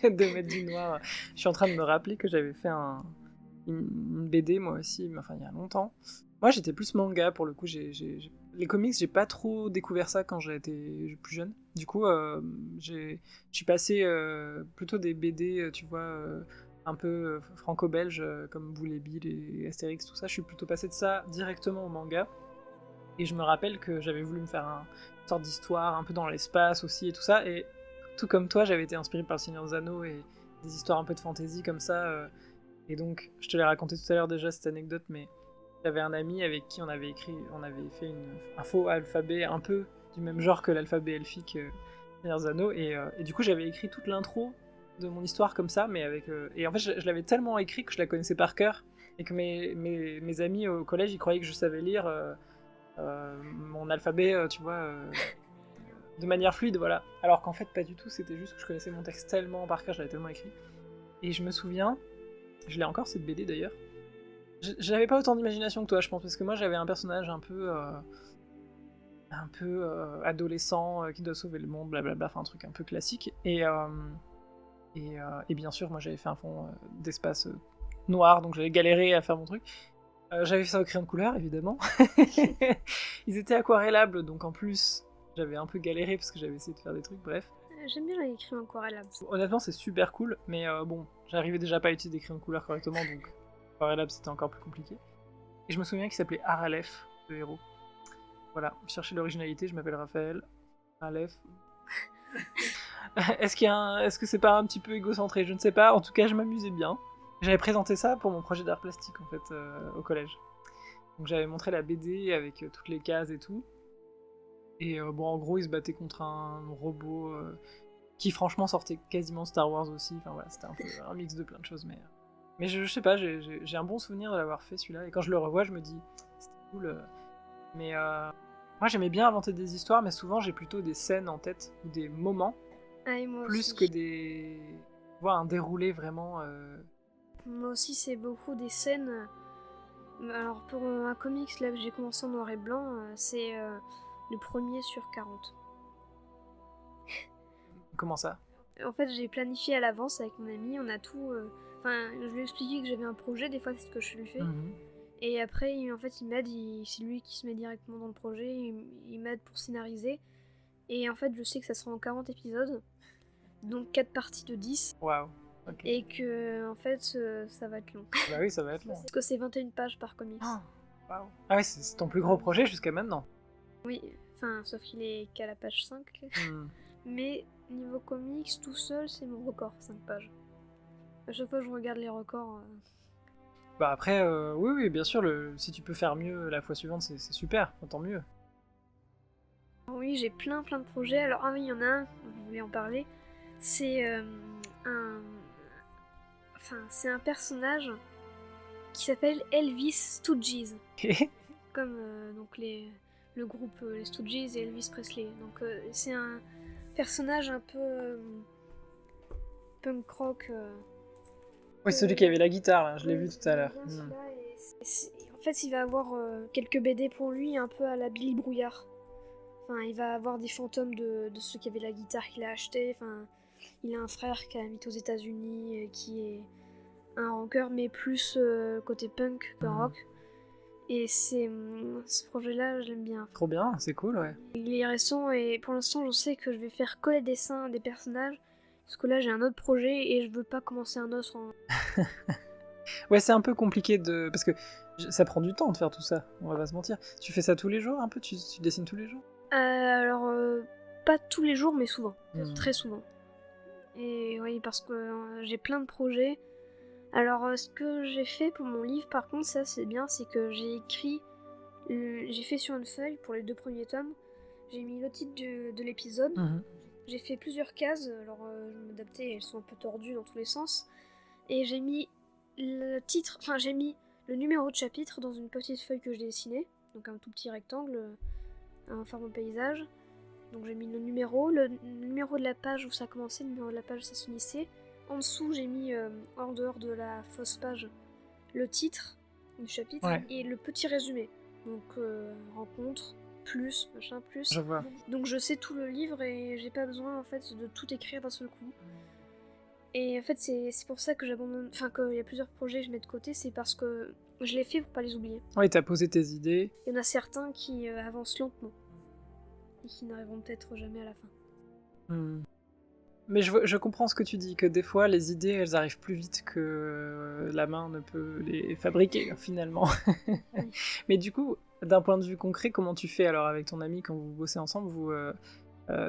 de mettre du noir. Je suis en train de me rappeler que j'avais fait une BD, moi aussi, mais enfin, il y a longtemps. Moi, j'étais plus manga, pour le coup. Les comics, j'ai pas trop découvert ça quand j'étais plus jeune. Du coup, je suis passé plutôt des BD, tu vois, un peu franco-belge, comme Boule et Bill et Astérix, tout ça. Je suis plutôt passé de ça directement au manga. Et je me rappelle que j'avais voulu me faire une sorte d'histoire un peu dans l'espace aussi et tout ça. Et tout comme toi, j'avais été inspiré par le Seigneur des Anneaux et des histoires un peu de fantasy comme ça. Et donc, je te l'ai raconté tout à l'heure déjà cette anecdote, mais j'avais un ami avec qui on avait fait un faux alphabet un peu du même genre que l'alphabet elfique Seigneur des Anneaux. Et du coup, j'avais écrit toute l'intro de mon histoire comme ça, mais avec... et en fait, je l'avais tellement écrit que je la connaissais par cœur et que mes amis au collège, ils croyaient que je savais lire mon alphabet, tu vois... de manière fluide, voilà. Alors qu'en fait, pas du tout, c'était juste que je connaissais mon texte tellement par cœur, je l'avais tellement écrit. Et je me souviens, je l'ai encore cette BD d'ailleurs, j'avais pas autant d'imagination que toi, je pense, parce que moi j'avais un personnage un peu adolescent qui doit sauver le monde, blablabla, enfin un truc un peu classique. Et bien sûr, moi j'avais fait un fond d'espace noir, donc j'avais galéré à faire mon truc. J'avais fait ça au crayon de couleur, évidemment. Ils étaient aquarellables, donc en plus... J'avais un peu galéré parce que j'avais essayé de faire des trucs, bref. J'aime bien les crayons aquarellables. Honnêtement, c'est super cool, mais bon, j'arrivais déjà pas à utiliser des crayons de couleur correctement, donc aquarellable c'était encore plus compliqué. Et je me souviens qu'il s'appelait Aralef, le héros. Voilà, cherchez l'originalité, je m'appelle Raphaël. Aralef. Est-ce que c'est pas un petit peu égocentré? Je ne sais pas, en tout cas je m'amusais bien. J'avais présenté ça pour mon projet d'art plastique en fait, au collège. Donc j'avais montré la BD avec toutes les cases et tout. Et en gros, il se battait contre un robot qui, franchement, sortait quasiment Star Wars aussi. Enfin voilà, c'était un peu un mix de plein de choses, mais Mais je sais pas, j'ai un bon souvenir de l'avoir fait celui-là, et quand je le revois, je me dis, c'était cool. Mais moi j'aimais bien inventer des histoires, mais souvent j'ai plutôt des scènes en tête, ou des moments, Ah, et moi plus aussi. que des... un déroulé vraiment... Moi aussi, c'est beaucoup des scènes. Alors, pour un comics là que j'ai commencé en noir et blanc, c'est le premier sur 40. Comment ça? En fait, j'ai planifié à l'avance avec mon ami, on a tout. Enfin, je lui ai expliqué que j'avais un projet, des fois c'est ce que je lui fais. Mhm. Et après, en fait, il m'aide, c'est lui qui se met directement dans le projet, il m'aide pour scénariser. Et en fait, je sais que ça sera en 40 épisodes, donc 4 parties de 10. Waouh, ok. Et que, en fait, ça va être long. Bah oui, ça va être long. Parce que c'est 21 pages par comics. Ah, waouh. Ah ouais, c'est ton plus gros projet jusqu'à maintenant. Oui, enfin, sauf qu'il est qu'à la page 5. Hmm. Mais niveau comics, tout seul, c'est mon record, 5 pages. À chaque fois que je regarde les records. Bah après, oui, bien sûr, si tu peux faire mieux la fois suivante, c'est super, tant mieux. Oui, j'ai plein de projets. Alors, ah oui, il y en a un, je voulais en parler. C'est un. Enfin, c'est un personnage qui s'appelle Elvis Stooges. Comme donc le groupe les Stooges et Elvis Presley. Donc, c'est un personnage un peu punk rock. Oui, celui qui avait la guitare, là, je l'ai vu tout à l'heure. En fait, il va avoir quelques BD pour lui, un peu à la Billy Brouillard. Enfin, il va avoir des fantômes de ceux qui avaient la guitare qu'il a acheté. Enfin, il a un frère qui a mis aux États-Unis, qui est un rocker, mais plus côté punk que rock. Et ce projet-là, je l'aime bien. Trop bien, c'est cool, ouais. Il est récent et pour l'instant, je sais que je vais faire que les dessins des personnages. Parce que là, j'ai un autre projet et je veux pas commencer un autre en... Ouais, c'est un peu compliqué de... Parce que ça prend du temps de faire tout ça, on va pas se mentir. Tu fais ça tous les jours, un peu? Tu dessines tous les jours? Alors, pas tous les jours, mais souvent. Très souvent. Et oui, parce que j'ai plein de projets. Alors, ce que j'ai fait pour mon livre, par contre, ça c'est bien, c'est que j'ai écrit... j'ai fait sur une feuille, pour les 2 premiers tomes, j'ai mis le titre de l'épisode. J'ai fait plusieurs cases, alors je m'adaptais, elles sont un peu tordues dans tous les sens. Et j'ai mis le titre, enfin j'ai mis le numéro de chapitre dans une petite feuille que j'ai dessinée, donc un tout petit rectangle, un format paysage. Donc j'ai mis le numéro de la page où ça commençait, le numéro de la page où ça se finissait. En dessous, j'ai mis, en dehors de la fausse page, le titre du chapitre et le petit résumé. Donc rencontre, plus, machin, plus. Je vois. Donc je sais tout le livre et j'ai pas besoin en fait de tout écrire d'un seul coup. Et en fait c'est pour ça que j'abandonne, enfin qu'il y a plusieurs projets que je mets de côté, c'est parce que je les fais pour pas les oublier. Oui, t'as posé tes idées. Il y en a certains qui avancent lentement et qui n'arriveront peut-être jamais à la fin. Mais je comprends ce que tu dis, que des fois les idées elles arrivent plus vite que la main ne peut les fabriquer finalement. Oui. Mais du coup, d'un point de vue concret, comment tu fais alors avec ton ami quand vous bossez ensemble? Vous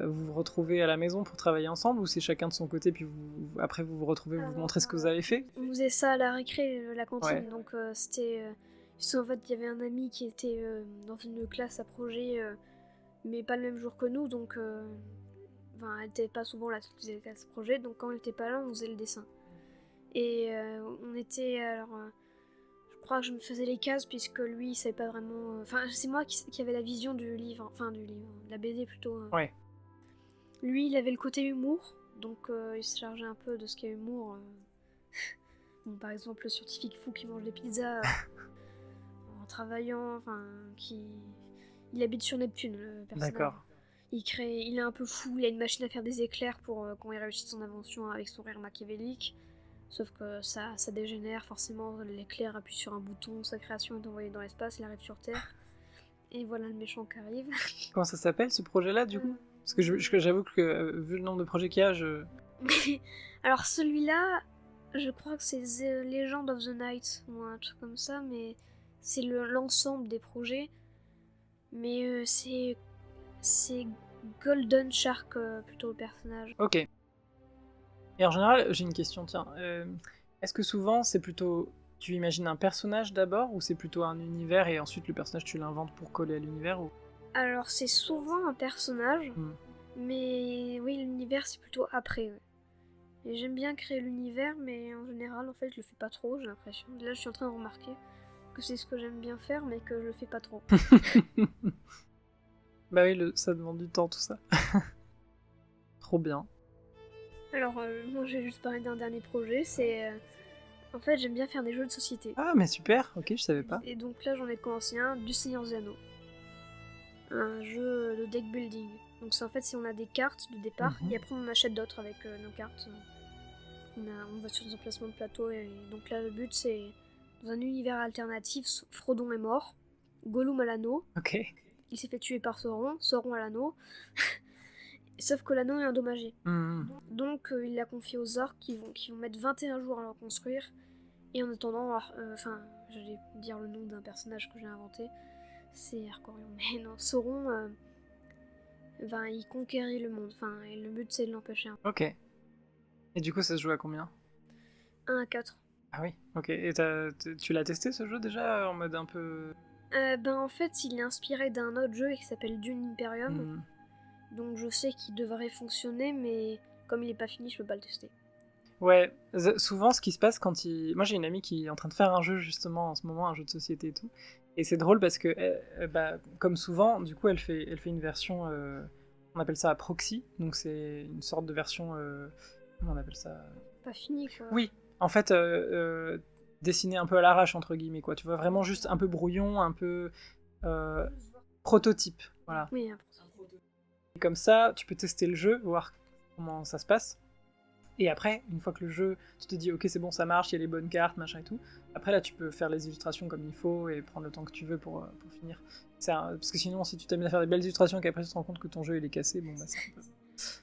vous retrouvez à la maison pour travailler ensemble, ou c'est chacun de son côté, puis après vous vous retrouvez, vous montrez ce que vous avez fait? On faisait ça à la récré, la cantine, Ouais. donc c'était... en fait, il y avait un ami qui était dans une classe à projet, mais pas le même jour que nous, donc... Enfin, elle était pas souvent là, elle faisait les classes projet, donc quand elle était pas là, on faisait le dessin. Et on était... Alors... je crois que je me faisais les cases, puisque lui, il savait pas vraiment... Enfin, c'est moi qui avait la vision du livre, enfin du livre, de la BD plutôt. Ouais. Lui, il avait le côté humour, donc il se chargeait un peu de ce qui est humour. Bon, par exemple, le scientifique fou qui mange des pizzas en travaillant, enfin, il habite sur Neptune, le personnage. D'accord. Il est un peu fou, il a une machine à faire des éclairs pour quand il réussit son invention avec son rire machiavélique. Sauf que ça dégénère, forcément, l'éclair appuie sur un bouton, sa création est envoyée dans l'espace, il arrive sur Terre. Et voilà le méchant qui arrive. Comment ça s'appelle ce projet-là du coup? Parce que j'avoue que vu le nombre de projets qu'il y a, Alors celui-là, je crois que c'est The Legend of the Night ou un truc comme ça, mais c'est l'ensemble des projets. Mais c'est Golden Shark plutôt le personnage. Ok. Et en général, j'ai une question, tiens. Est-ce que souvent c'est plutôt... Tu imagines un personnage d'abord, ou c'est plutôt un univers et ensuite le personnage tu l'inventes pour coller à l'univers ou... Alors c'est souvent un personnage, mais oui, l'univers c'est plutôt après. Ouais. Et j'aime bien créer l'univers, mais en général, en fait, je le fais pas trop, j'ai l'impression. Là, je suis en train de remarquer que c'est ce que j'aime bien faire, mais que je le fais pas trop. Bah oui, ça demande du temps tout ça. Trop bien. Alors, moi, je vais juste parler d'un dernier projet, c'est... en fait, j'aime bien faire des jeux de société. Ah mais super, ok, je savais pas. Et donc là, j'en ai commencé un, du Seigneur des Anneaux. Un jeu de deck building. Donc c'est en fait si on a des cartes de départ, et après on en achète d'autres avec nos cartes. On va sur des emplacements de plateau, et donc là le but c'est, dans un univers alternatif, Frodon est mort, Gollum a l'anneau, Ok. il s'est fait tuer par Sauron, Sauron a l'anneau, sauf que l'anneau est endommagé. Donc il l'a confié aux orques qui vont mettre 21 jours à le reconstruire, et en attendant, j'allais dire le nom d'un personnage que j'ai inventé, c'est Arcorion, mais non, Sauron, il conquérit le monde, et le but c'est de l'empêcher. Ok. Et du coup ça se joue à combien? 1 à 4. Ah oui, ok. Et tu l'as testé ce jeu déjà en mode un peu... En fait il est inspiré d'un autre jeu qui s'appelle Dune Imperium, donc je sais qu'il devrait fonctionner, mais comme il est pas fini je peux pas le tester. Ouais, souvent ce qui se passe quand il... Moi j'ai une amie qui est en train de faire un jeu justement en ce moment, un jeu de société et tout, et c'est drôle parce que, comme souvent, du coup elle fait une version, on appelle ça proxy, donc c'est une sorte de version, comment on appelle ça? Pas fini quoi. Oui, en fait, dessiné un peu à l'arrache entre guillemets quoi, tu vois, vraiment juste un peu brouillon, un peu prototype, voilà. Oui, Et comme ça, tu peux tester le jeu, voir comment ça se passe. Et après, une fois que le jeu, tu te dis ok c'est bon ça marche, il y a les bonnes cartes, machin et tout, après là tu peux faire les illustrations comme il faut et prendre le temps que tu veux pour finir. Parce que sinon si tu t'amuses à faire des belles illustrations et qu'après tu te rends compte que ton jeu il est cassé, bon bah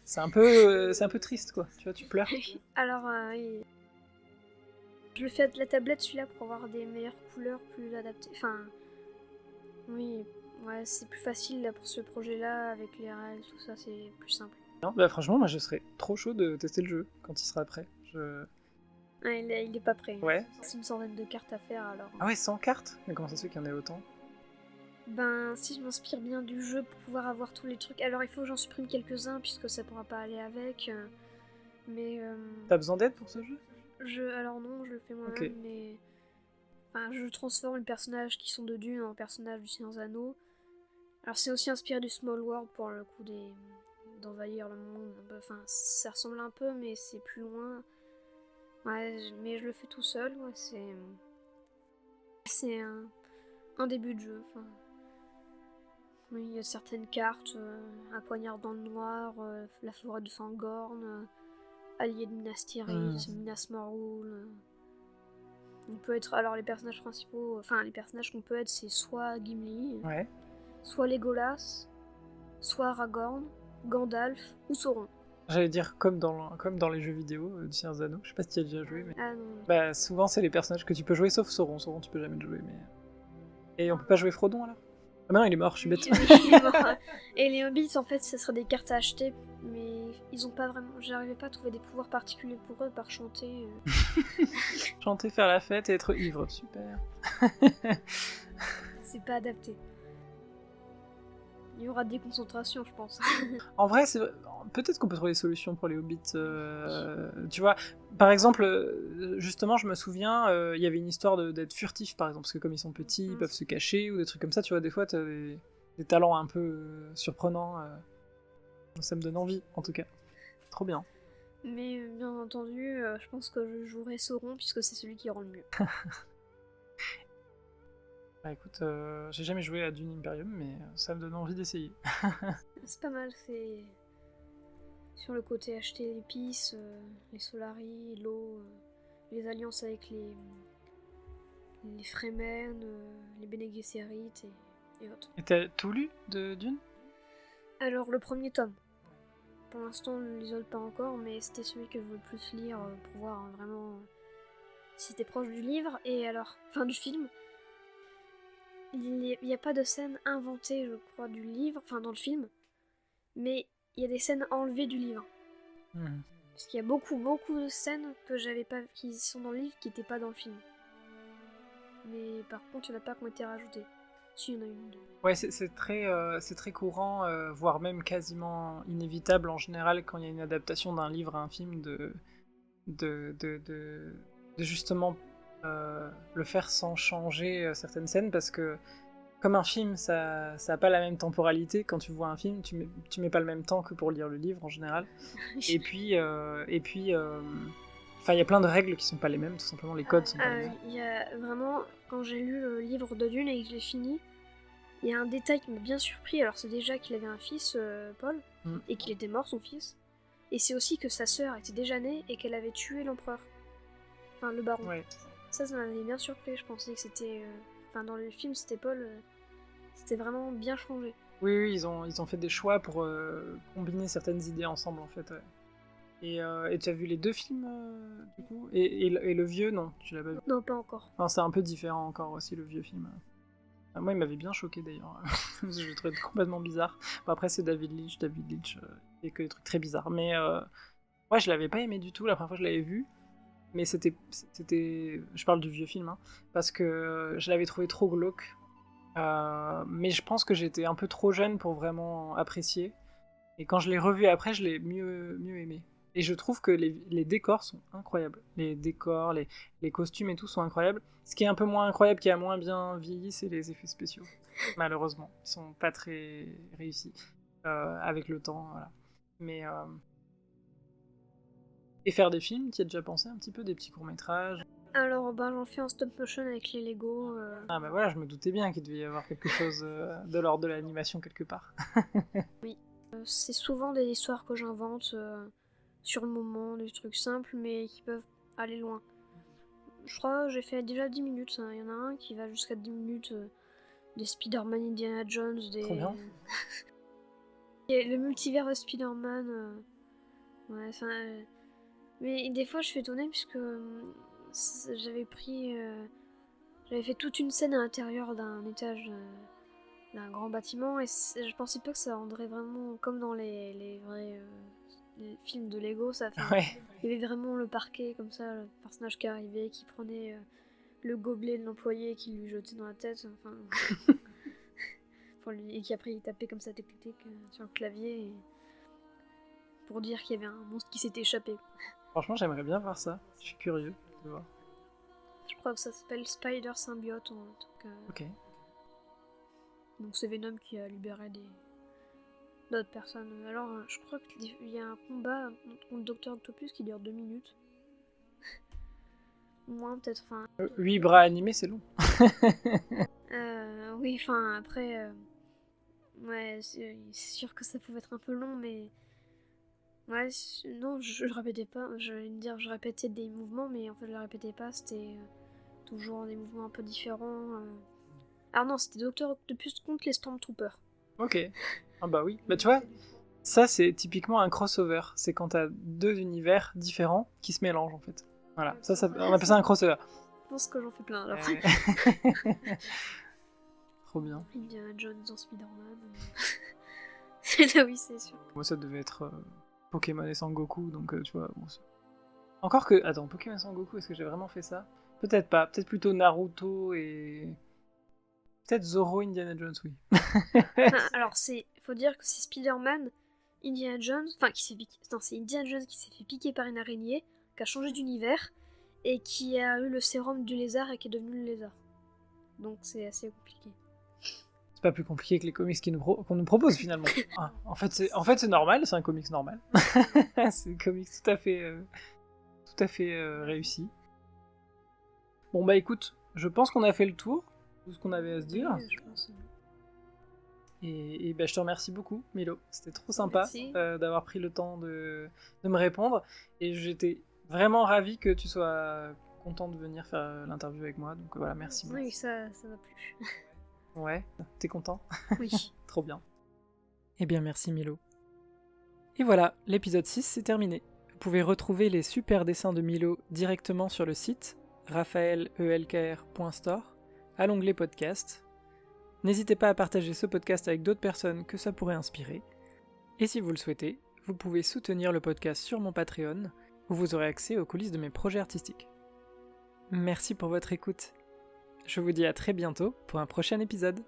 c'est un peu triste quoi, tu vois, tu pleures. Alors je le fais à la tablette celui-là pour avoir des meilleures couleurs plus adaptées. Oui, ouais, c'est plus facile là, pour ce projet-là avec les règles, tout ça, c'est plus simple. Non, bah franchement, moi je serais trop chaud de tester le jeu quand il sera prêt. Il est pas prêt. Ouais. C'est une centaine de cartes à faire alors. Ah ouais, 100 cartes? Mais comment ça se fait qu'il y en ait autant? Si je m'inspire bien du jeu pour pouvoir avoir tous les trucs. Alors il faut que j'en supprime quelques-uns puisque ça pourra pas aller avec. Mais. T'as besoin d'aide pour ce jeu? Alors non, je le fais moi-même, Ok. mais. Je transforme les personnages qui sont de Dune en personnages du Seigneur des Anneaux. Alors c'est aussi inspiré du Small World pour le coup d'envahir le monde. Ça ressemble un peu, mais c'est plus loin. Ouais, mais je le fais tout seul, ouais, c'est un début de jeu. Oui, il y a certaines cartes, un poignard dans le noir, la forêt de Fangorn, allié de Minas Tirith, Minas Morgul. On peut être, alors les personnages principaux, les personnages qu'on peut être, c'est soit Gimli, Ouais. soit Legolas, soit Aragorn, Gandalf ou Sauron. J'allais dire comme dans les jeux vidéo du Seigneur des Anneaux, je sais pas si tu as déjà joué, mais... Ah non. Bah souvent c'est les personnages que tu peux jouer sauf Sauron, Sauron tu peux jamais le jouer, mais... Et on peut pas jouer Frodon alors? Ah bah non, il est mort, je suis bête. Il est mort. Et les hobbits, en fait, ce seraient des cartes à acheter, mais ils ont pas vraiment... J'arrivais pas à trouver des pouvoirs particuliers pour eux, par chanter. Chanter, faire la fête et être ivre, super. C'est pas adapté. Il y aura des concentrations, je pense. En vrai, peut-être qu'on peut trouver des solutions pour les hobbits. Tu vois, par exemple, justement, je me souviens, il y avait une histoire d'être furtif, par exemple, parce que comme ils sont petits, ils peuvent se cacher, ou des trucs comme ça, tu vois, des fois, t'as des talents un peu surprenants. Ça me donne envie, en tout cas. Trop bien. Mais bien entendu, je pense que je jouerai Sauron, puisque c'est celui qui rend le mieux. Bah écoute, j'ai jamais joué à Dune Imperium, mais ça me donne envie d'essayer. C'est pas mal, c'est... Sur le côté acheter l'épice, les Solari, l'eau, les alliances avec les Fremen, les Bene Gesserit et autres. Et t'as tout lu de Dune? Alors le premier tome. Pour l'instant, les autres pas encore, mais c'était celui que je voulais le plus lire pour voir vraiment si c'était proche du livre. Et alors, du film. Il n'y a pas de scène inventée, je crois, du livre, dans le film, mais il y a des scènes enlevées du livre. Parce qu'il y a beaucoup de scènes que j'avais pas, qui sont dans le livre, qui n'étaient pas dans le film. Mais par contre, il n'y en a pas qui ont été rajoutées. Si, il y en a une ou deux. Ouais, c'est très courant, voire même quasiment inévitable en général quand il y a une adaptation d'un livre à un film de justement le faire sans changer certaines scènes, parce que comme un film, ça a pas la même temporalité. Quand tu vois un film, tu mets pas le même temps que pour lire le livre en général. Et puis, il y a plein de règles qui sont pas les mêmes, tout simplement, les codes sont pas les mêmes. Il y a vraiment, quand j'ai lu le livre de Dune et que je l'ai fini, il y a un détail qui m'a bien surpris. Alors c'est déjà qu'il avait un fils, Paul, et qu'il était mort, son fils. Et c'est aussi que sa sœur était déjà née et qu'elle avait tué l'empereur. Enfin, le baron. Ouais. Ça m'avait bien surpris. Je pensais que c'était... dans le film, c'était Paul. C'était vraiment bien changé. Oui, ils ont fait des choix pour combiner certaines idées ensemble, en fait. Ouais. Et tu as vu les 2 films, du coup et le vieux, non, tu l'as pas vu? Non, pas encore. Enfin, c'est un peu différent encore aussi, le vieux film. Moi, il m'avait bien choqué, d'ailleurs. Je le trouvais complètement bizarre. Bon, après, c'est David Lynch. Il fait que des trucs très bizarres. Mais moi, je l'avais pas aimé du tout la première fois que je l'avais vu. Mais c'était... Je parle du vieux film, hein, parce que je l'avais trouvé trop glauque. Mais je pense que j'étais un peu trop jeune pour vraiment apprécier. Et quand je l'ai revu après, je l'ai mieux aimé. Et je trouve que les décors sont incroyables. Les décors, les costumes et tout sont incroyables. Ce qui est un peu moins incroyable, qui a moins bien vieilli, c'est les effets spéciaux. Malheureusement, ils sont pas très réussis avec le temps. Voilà. Mais et faire des films, tu y as déjà pensé un petit peu, des petits courts-métrages? Alors, j'en fais en stop motion avec les Lego. Ah bah voilà, je me doutais bien qu'il devait y avoir quelque chose de l'ordre de l'animation quelque part. Oui. C'est souvent des histoires que j'invente sur le moment, des trucs simples mais qui peuvent aller loin. Je crois que j'ai fait déjà 10 minutes. Il y en a un qui va jusqu'à 10 minutes des Spider-Man, Indiana Jones, des... Trop bien. Et le multivers de Spider-Man. Ouais, enfin... Mais des fois je suis étonnée puisque j'avais fait toute une scène à l'intérieur d'un étage d'un grand bâtiment et je pensais pas que ça rendrait vraiment comme dans les vrais les films de Lego. Ouais. Il y avait vraiment le parquet comme ça, le personnage qui arrivait, qui prenait le gobelet de l'employé et qui lui jetait dans la tête, et qui après il tapait comme ça tic sur le clavier pour dire qu'il y avait un monstre qui s'était échappé. Franchement, j'aimerais bien voir ça. Je suis curieux de voir. Je crois que ça s'appelle Spider Symbiote ou un truc. Ok. Donc c'est Venom qui a libéré d'autres personnes. Alors je crois qu'il y a un combat contre Dr Octopus qui dure 2 minutes. Moins peut-être, 8 bras animés, c'est long. Oui, après... ouais, c'est sûr que ça pouvait être un peu long, mais... Ouais, non, je répétais pas. Je répétais des mouvements, mais en fait, je les répétais pas. C'était toujours des mouvements un peu différents. Ah non, c'était Dr Octopus contre les Stormtroopers. Ok. Ah bah oui. Bah tu vois, ça c'est typiquement un crossover. C'est quand t'as 2 univers différents qui se mélangent en fait. Voilà, ça on appelle ça un crossover. Je pense que j'en fais plein alors. Trop bien. Indiana Jones dans Spider-Man. C'est là, oui, c'est sûr. Moi ça devait être Pokémon et Sangoku, donc tu vois... Bon, encore que... Attends, Pokémon et Sangoku, est-ce que j'ai vraiment fait ça? Peut-être pas, peut-être plutôt Naruto et... Peut-être Zoro, Indiana Jones, oui. Alors, faut dire que c'est Spider-Man, Indiana Jones... Enfin, qui s'est piqué... Non, c'est Indiana Jones qui s'est fait piquer par une araignée, qui a changé d'univers, et qui a eu le sérum du lézard et qui est devenu le lézard. Donc c'est assez compliqué. C'est pas plus compliqué que les comics qu'on nous propose finalement. Ah, en fait, c'est normal, c'est un comics normal. C'est un comics tout à fait réussi. Bon bah écoute, je pense qu'on a fait le tour de ce qu'on avait à se dire. Oui, je pense. Et bah, je te remercie beaucoup, Milo. C'était trop sympa d'avoir pris le temps de me répondre. Et j'étais vraiment ravi que tu sois content de venir faire l'interview avec moi. Donc voilà, merci beaucoup. Oui, ça m'a plu. Ouais, t'es content? Oui. Trop bien. Eh bien, merci Milo. Et voilà, l'épisode 6 c'est terminé. Vous pouvez retrouver les super dessins de Milo directement sur le site raphaelelkr.store à l'onglet podcast. N'hésitez pas à partager ce podcast avec d'autres personnes que ça pourrait inspirer. Et si vous le souhaitez, vous pouvez soutenir le podcast sur mon Patreon, où vous aurez accès aux coulisses de mes projets artistiques. Merci pour votre écoute. Je vous dis à très bientôt pour un prochain épisode.